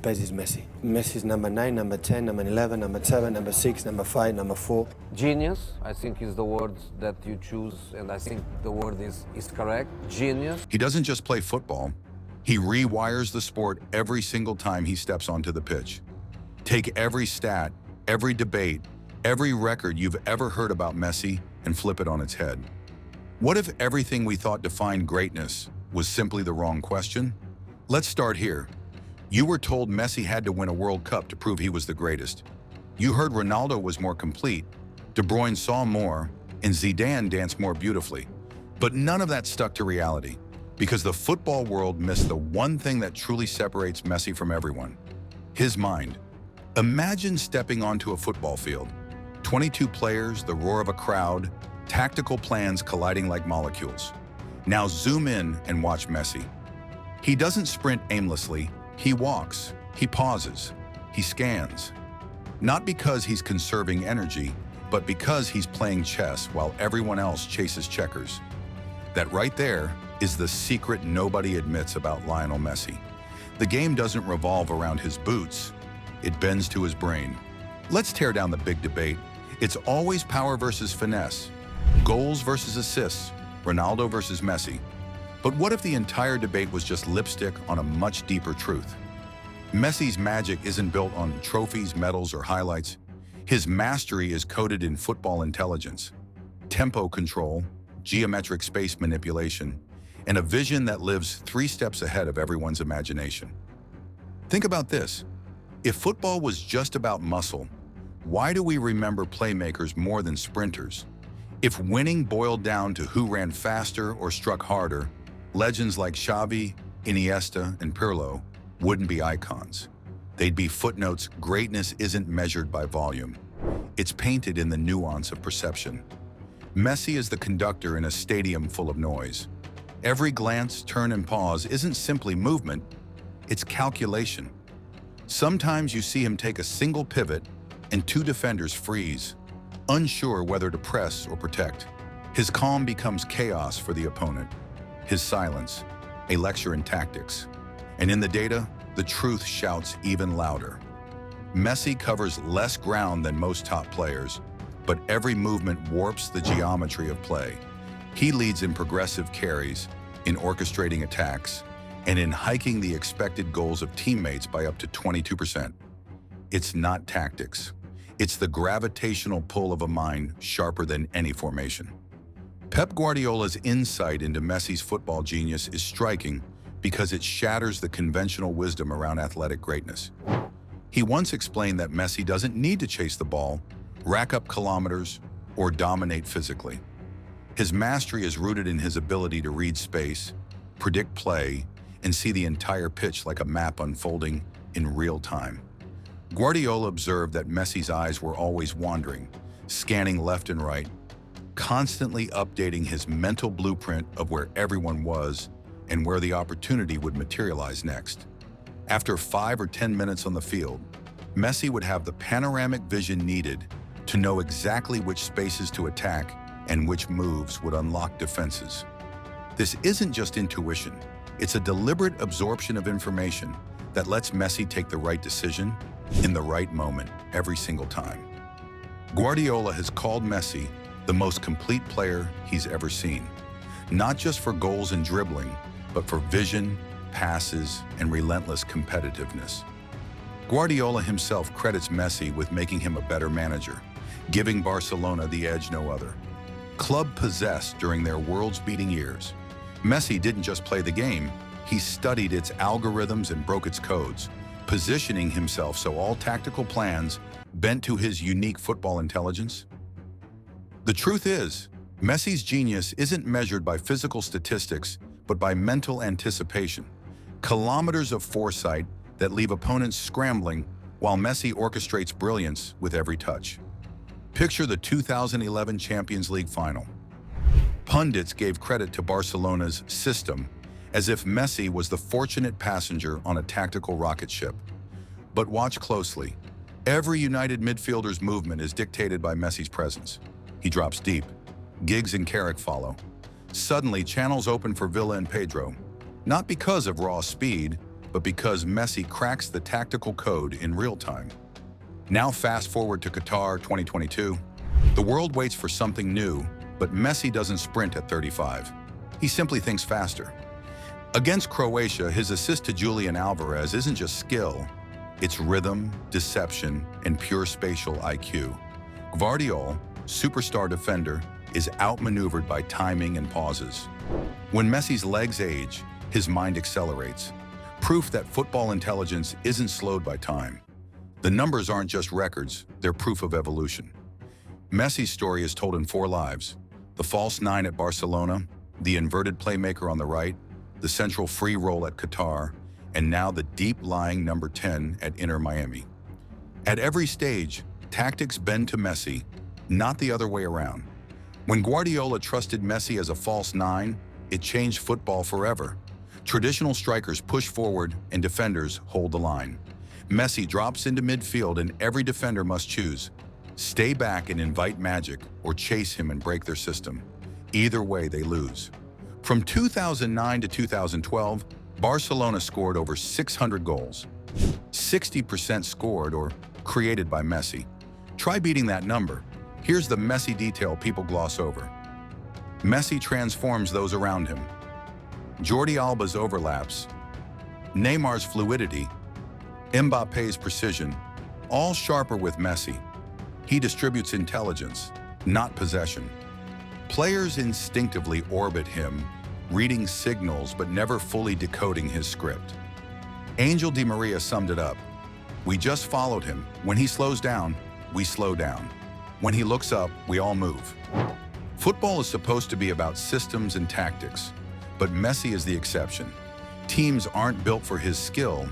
best is Messi. Messi's number 9, number 10, number 11, number 7, number 6, number 5, number 4. Genius, I think, is the word that you choose, and I think the word is correct. Genius. He doesn't just play football. He rewires the sport every single time he steps onto the pitch. Take every stat, every debate, every record you've ever heard about Messi and flip it on its head. What if everything we thought defined greatness was simply the wrong question? Let's start here. You were told Messi had to win a World Cup to prove he was the greatest. You heard Ronaldo was more complete, De Bruyne saw more, and Zidane danced more beautifully. But none of that stuck to reality, because the football world missed the one thing that truly separates Messi from everyone: his mind. Imagine stepping onto a football field. 22 players, the roar of a crowd, tactical plans colliding like molecules. Now zoom in and watch Messi. He doesn't sprint aimlessly. He walks, he pauses, he scans. Not because he's conserving energy, but because he's playing chess while everyone else chases checkers. That right there is the secret nobody admits about Lionel Messi. The game doesn't revolve around his boots, it bends to his brain. Let's tear down the big debate. It's always power versus finesse, goals versus assists, Ronaldo versus Messi. But what if the entire debate was just lipstick on a much deeper truth? Messi's magic isn't built on trophies, medals, or highlights. His mastery is coded in football intelligence, tempo control, geometric space manipulation, and a vision that lives 3 steps ahead of everyone's imagination. Think about this. If football was just about muscle, why do we remember playmakers more than sprinters? If winning boiled down to who ran faster or struck harder, legends like Xavi, Iniesta, and Pirlo wouldn't be icons. They'd be footnotes. Greatness isn't measured by volume. It's painted in the nuance of perception. Messi is the conductor in a stadium full of noise. Every glance, turn, and pause isn't simply movement, it's calculation. Sometimes you see him take a single pivot and 2 defenders freeze, unsure whether to press or protect. His calm becomes chaos for the opponent. His silence, a lecture in tactics. And in the data, the truth shouts even louder. Messi covers less ground than most top players, but every movement warps the geometry of play. He leads in progressive carries, in orchestrating attacks, and in hiking the expected goals of teammates by up to 22%. It's not tactics. It's the gravitational pull of a mind sharper than any formation. Pep Guardiola's insight into Messi's football genius is striking because it shatters the conventional wisdom around athletic greatness. He once explained that Messi doesn't need to chase the ball, rack up kilometers, or dominate physically. His mastery is rooted in his ability to read space, predict play, and see the entire pitch like a map unfolding in real time. Guardiola observed that Messi's eyes were always wandering, scanning left and right, constantly updating his mental blueprint of where everyone was and where the opportunity would materialize next. After 5 or 10 minutes on the field, Messi would have the panoramic vision needed to know exactly which spaces to attack and which moves would unlock defenses. This isn't just intuition, it's a deliberate absorption of information that lets Messi take the right decision in the right moment every single time. Guardiola has called Messi the most complete player he's ever seen, not just for goals and dribbling, but for vision, passes, and relentless competitiveness. Guardiola himself credits Messi with making him a better manager, giving Barcelona the edge no other. Club possessed during their world's-beating years, Messi didn't just play the game, he studied its algorithms and broke its codes, positioning himself so all tactical plans bent to his unique football intelligence. The truth is, Messi's genius isn't measured by physical statistics, but by mental anticipation. Kilometers of foresight that leave opponents scrambling while Messi orchestrates brilliance with every touch. Picture the 2011 Champions League final. Pundits gave credit to Barcelona's system as if Messi was the fortunate passenger on a tactical rocket ship. But watch closely. Every United midfielder's movement is dictated by Messi's presence. He drops deep. Giggs and Carrick follow. Suddenly, channels open for Villa and Pedro, not because of raw speed, but because Messi cracks the tactical code in real time. Now fast forward to Qatar 2022. The world waits for something new, but Messi doesn't sprint at 35. He simply thinks faster. Against Croatia, his assist to Julian Alvarez isn't just skill, it's rhythm, deception, and pure spatial IQ. Gvardiol, superstar defender, is outmaneuvered by timing and pauses. When Messi's legs age, his mind accelerates. Proof that football intelligence isn't slowed by time. The numbers aren't just records, they're proof of evolution. Messi's story is told in 4 lives: the false 9 at Barcelona, the inverted playmaker on the right, the central free role at Qatar, and now the deep-lying number 10 at Inter Miami. At every stage, tactics bend to Messi, not the other way around. When Guardiola trusted Messi as a false 9, it changed football forever. Traditional strikers push forward and defenders hold the line. Messi drops into midfield and every defender must choose: stay back and invite magic, or chase him and break their system. Either way, they lose. From 2009 to 2012, Barcelona scored over 600 goals. 60% scored or created by Messi. Try beating that number. Here's the Messi detail people gloss over. Messi transforms those around him. Jordi Alba's overlaps, Neymar's fluidity, Mbappe's precision, all sharper with Messi. He distributes intelligence, not possession. Players instinctively orbit him, reading signals but never fully decoding his script. Angel Di Maria summed it up: "We just followed him. When he slows down, we slow down. When he looks up, we all move." Football is supposed to be about systems and tactics, but Messi is the exception. Teams aren't built for his skill,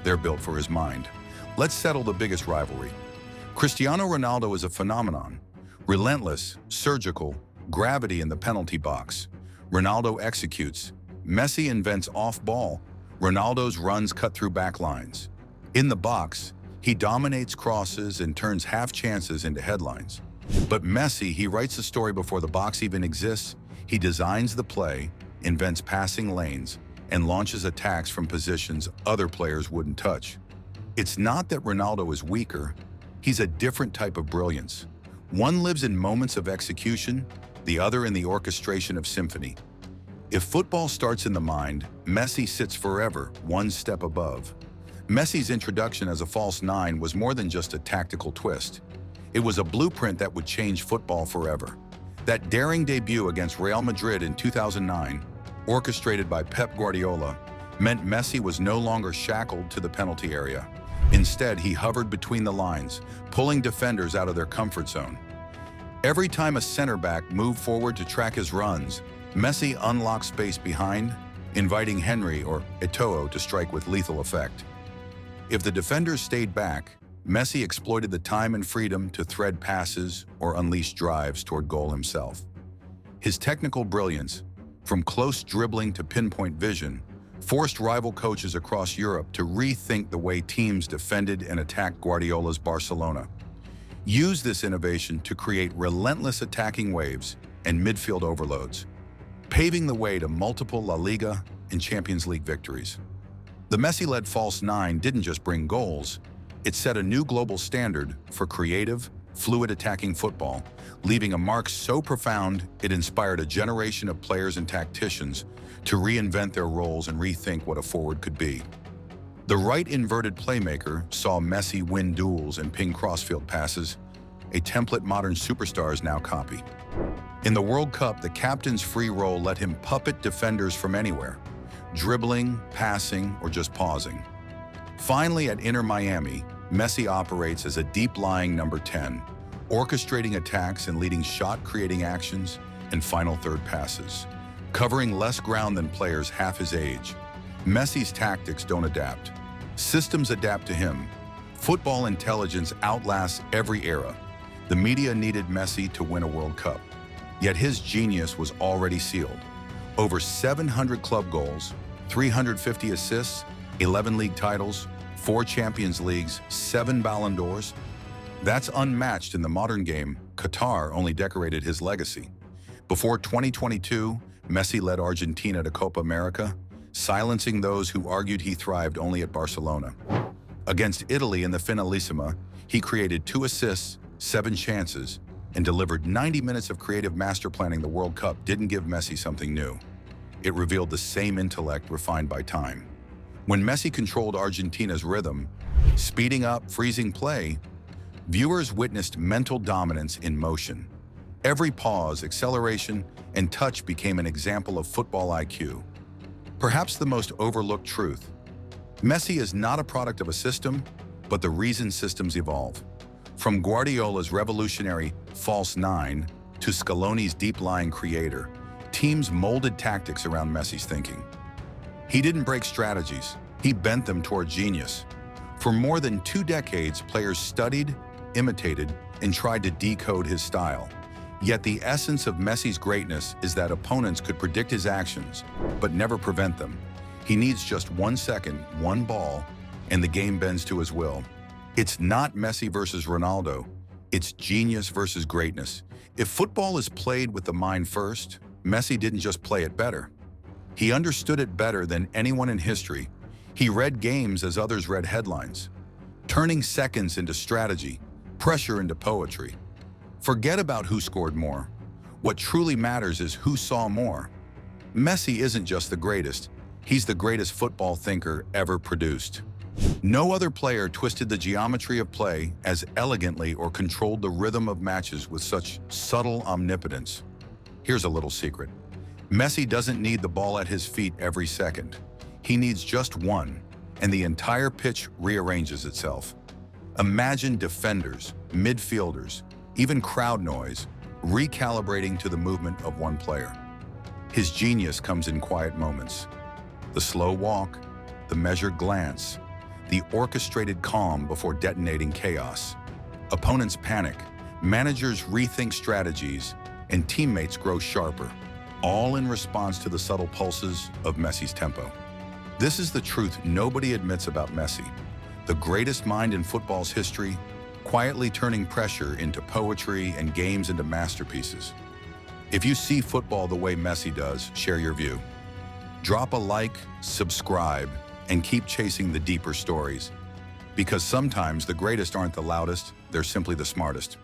they're built for his mind. Let's settle the biggest rivalry. Cristiano Ronaldo is a phenomenon. Relentless, surgical, gravity in the penalty box. Ronaldo executes. Messi invents off-ball. Ronaldo's runs cut through back lines. In the box, he dominates crosses and turns half chances into headlines. But Messi, he writes the story before the box even exists. He designs the play, invents passing lanes, and launches attacks from positions other players wouldn't touch. It's not that Ronaldo is weaker, he's a different type of brilliance. One lives in moments of execution, the other in the orchestration of symphony. If football starts in the mind, Messi sits forever, one step above. Messi's introduction as a false 9 was more than just a tactical twist. It was a blueprint that would change football forever. That daring debut against Real Madrid in 2009, orchestrated by Pep Guardiola, meant Messi was no longer shackled to the penalty area. Instead, he hovered between the lines, pulling defenders out of their comfort zone. Every time a center back moved forward to track his runs, Messi unlocked space behind, inviting Henry or Eto'o to strike with lethal effect. If the defenders stayed back, Messi exploited the time and freedom to thread passes or unleash drives toward goal himself. His technical brilliance, from close dribbling to pinpoint vision, forced rival coaches across Europe to rethink the way teams defended and attacked Guardiola's Barcelona. Use this innovation to create relentless attacking waves and midfield overloads, paving the way to multiple La Liga and Champions League victories. The Messi-led false 9 didn't just bring goals, it set a new global standard for creative, fluid attacking football, leaving a mark so profound it inspired a generation of players and tacticians to reinvent their roles and rethink what a forward could be. The right inverted playmaker saw Messi win duels and ping crossfield passes, a template modern superstars now copy. In the World Cup, the captain's free role let him puppet defenders from anywhere, dribbling, passing, or just pausing. Finally, at Inter Miami, Messi operates as a deep-lying number 10, orchestrating attacks and leading shot-creating actions and final third passes. Covering less ground than players half his age, Messi's tactics don't adapt. Systems adapt to him. Football intelligence outlasts every era. The media needed Messi to win a World Cup, yet his genius was already sealed. Over 700 club goals, 350 assists, 11 league titles, 4 Champions Leagues, 7 Ballon d'Ors. That's unmatched in the modern game. Qatar only decorated his legacy. Before 2022, Messi led Argentina to Copa America. silencing those who argued he thrived only at Barcelona. Against Italy in the Finalissima, he created 2 assists, 7 chances, and delivered 90 minutes of creative master planning. The World Cup didn't give Messi something new. It revealed the same intellect refined by time. When Messi controlled Argentina's rhythm, speeding up, freezing play, viewers witnessed mental dominance in motion. Every pause, acceleration, and touch became an example of football IQ. Perhaps the most overlooked truth: Messi is not a product of a system, but the reason systems evolve. From Guardiola's revolutionary false nine to Scaloni's deep-lying creator, teams molded tactics around Messi's thinking. He didn't break strategies, he bent them toward genius. For more than 2 decades, players studied, imitated, and tried to decode his style. Yet the essence of Messi's greatness is that opponents could predict his actions, but never prevent them. He needs just 1 second, 1 ball, and the game bends to his will. It's not Messi versus Ronaldo, it's genius versus greatness. If football is played with the mind first, Messi didn't just play it better. He understood it better than anyone in history. He read games as others read headlines, turning seconds into strategy, pressure into poetry. Forget about who scored more. What truly matters is who saw more. Messi isn't just the greatest, he's the greatest football thinker ever produced. No other player twisted the geometry of play as elegantly or controlled the rhythm of matches with such subtle omnipotence. Here's a little secret. Messi doesn't need the ball at his feet every second. He needs just one, and the entire pitch rearranges itself. Imagine defenders, midfielders, even crowd noise, recalibrating to the movement of one player. His genius comes in quiet moments. The slow walk, the measured glance, the orchestrated calm before detonating chaos. Opponents panic, managers rethink strategies, and teammates grow sharper, all in response to the subtle pulses of Messi's tempo. This is the truth nobody admits about Messi, the greatest mind in football's history, quietly turning pressure into poetry and games into masterpieces. If you see football the way Messi does, share your view. Drop a like, subscribe, and keep chasing the deeper stories. Because sometimes the greatest aren't the loudest, they're simply the smartest.